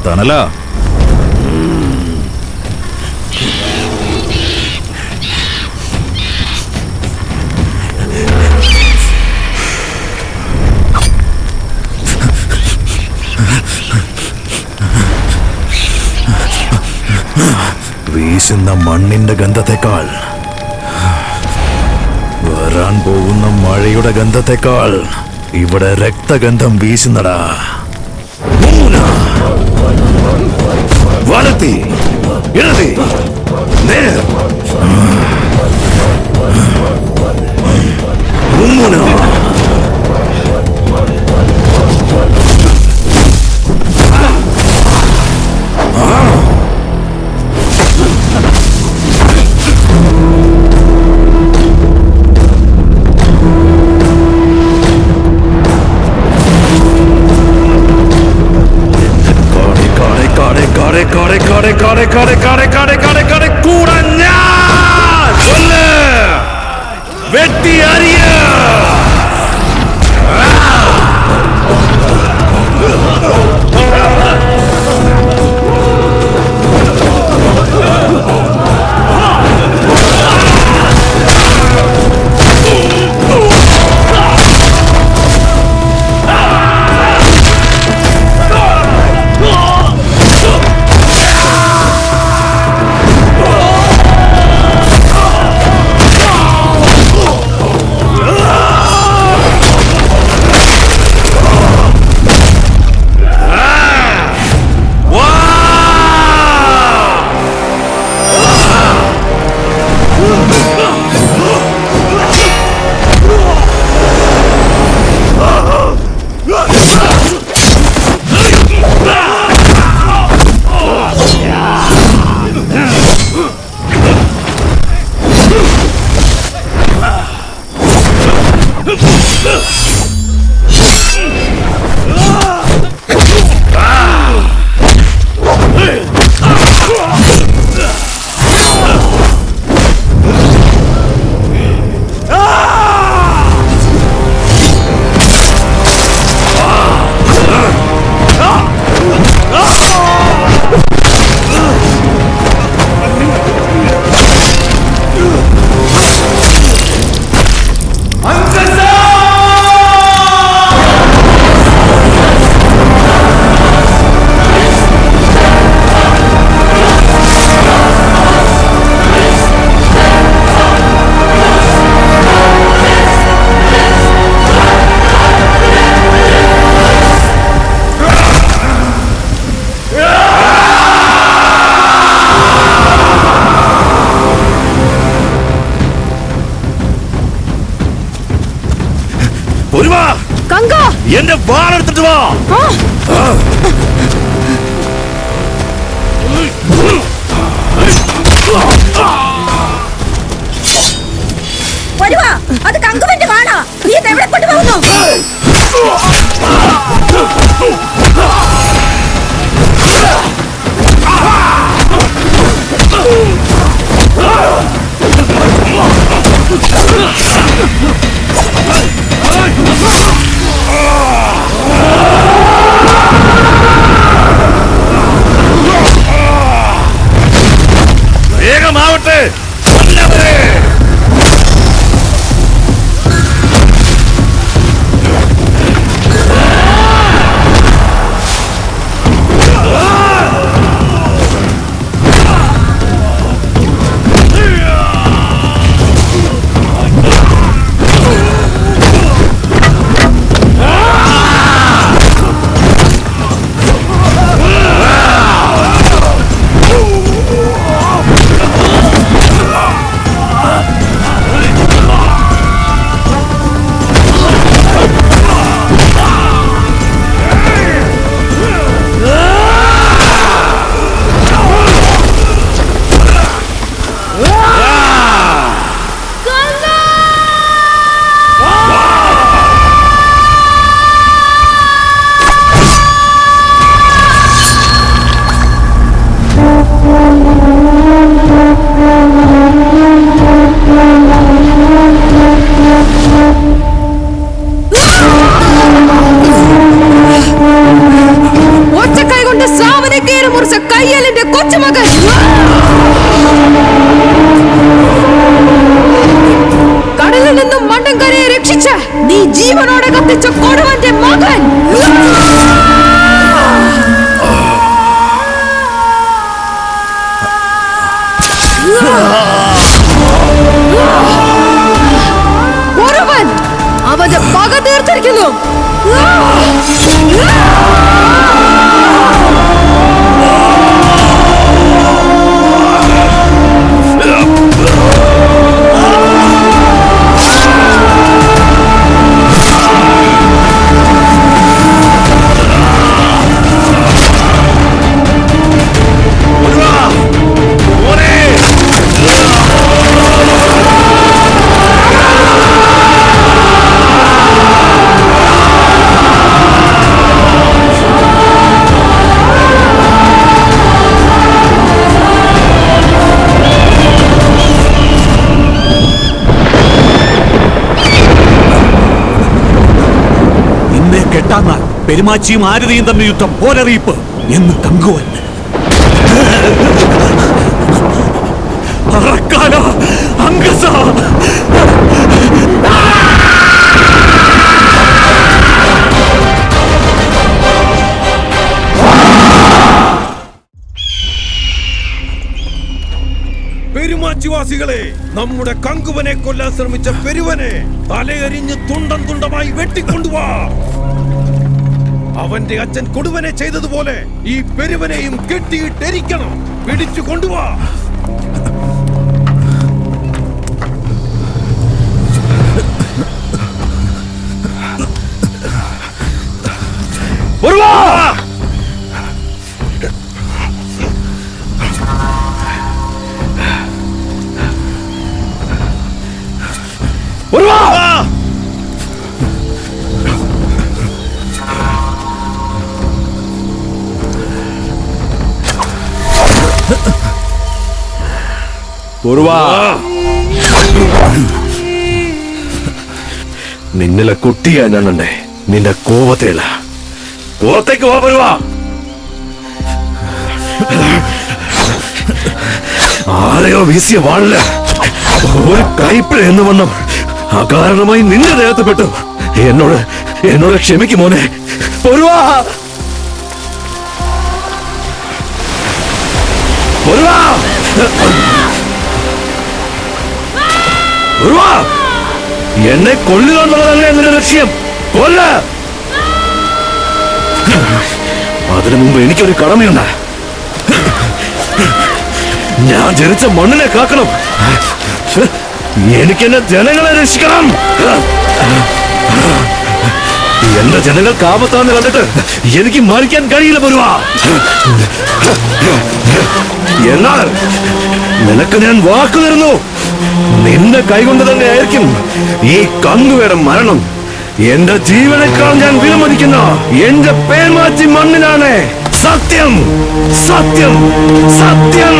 തണല വീശുന്ന മണ്ണിന്റെ ഗന്ധത്തെക്കാൾ വരാൻ പോകുന്ന മഴയുടെ ഗന്ധത്തെക്കാൾ ഇവിടെ രക്തഗന്ധം വീശുന്നടാ. വലത്തി ഇടതി നേരെ വെട്ടി അറിയ എന്റെ വാളെടുത്തിട്ട് വാ. അത് കങ്കുവന്റെ വാണ. നീ എവിടെ കൊണ്ടുപോകുന്നു? വേഗമാവട്ടെ. രാക്ഷസ കയ്യലിന്റെ കൊച്ചുമകൻ. കടലിൽ നിന്നും മണ്ണൻകരയെ രക്ഷിച്ച നീ ജീവനോടെ കത്തിച്ച കൊടുവന്റെ മകൻ. ഒരുവൻ അവന്റെ പക തീർത്തിരിക്കുന്നു. കെട്ടാന്നാൽ പെരുമാച്ചിയും ആരതിയും തമ്മിൽ യുദ്ധം പോരറിയിപ്പ് എന്ന് കങ്കുവൻ. പെരുമാച്ചിവാസികളെ, നമ്മുടെ കങ്കുവനെ കൊല്ലാൻ ശ്രമിച്ച പെരുവനെ തലയരിഞ്ഞ് തുണ്ടം തുണ്ടമായി വെട്ടിക്കൊണ്ടുവാ. അവന്റെ അച്ഛൻ കൊടുവനെ ചെയ്തതുപോലെ ഈ പെരുവനെയും കെട്ടിയിട്ടെരിക്കണം. പിടിച്ചു കൊണ്ടുവാ. നിന്നിലെ കുട്ടിയാ ഞാനുണ്ടേ, നിന്റെ കോപത്തേല കോത്തേക്ക് പോവാ. ആരെയോ വീശിയ വാളില്ല ഒരു കൈപ്പിഴ എന്ന് വണ്ണം അകാരണമായി നിന്റെ ദേഹത്ത് പെട്ടു. എന്നോട് ക്ഷമിക്കും മോനെ. എന്നെ കൊല്ലുക എന്നുള്ളതല്ലേ എന്റെ ലക്ഷ്യം. കൊല്ല. അതിനു മുമ്പ് എനിക്കൊരു കടമയുണ്ട്. ഞാൻ ജനിച്ച മണ്ണിനെ കാക്കണം. എനിക്കെന്നെ ജനങ്ങളെ രക്ഷിക്കണം. എന്റെ ജനങ്ങൾക്ക് ആപത്താന്ന് കണ്ടിട്ട് എനിക്ക് മരിക്കാൻ കഴിയില്ല പൊരുവാ. എന്നാൽ നിനക്ക് ഞാൻ വാക്കു തരുന്നു, നിന്റെ കൈകൊണ്ട് തന്നെ ആയിരിക്കും ഈ കങ്കുവയുടെ മരണം. എന്റെ ജീവനേക്കാൾ ഞാൻ വിലമതിക്കുന്ന എന്റെ പേർമാറ്റി മണ്ണിനാണ്. സത്യം, സത്യം, സത്യം.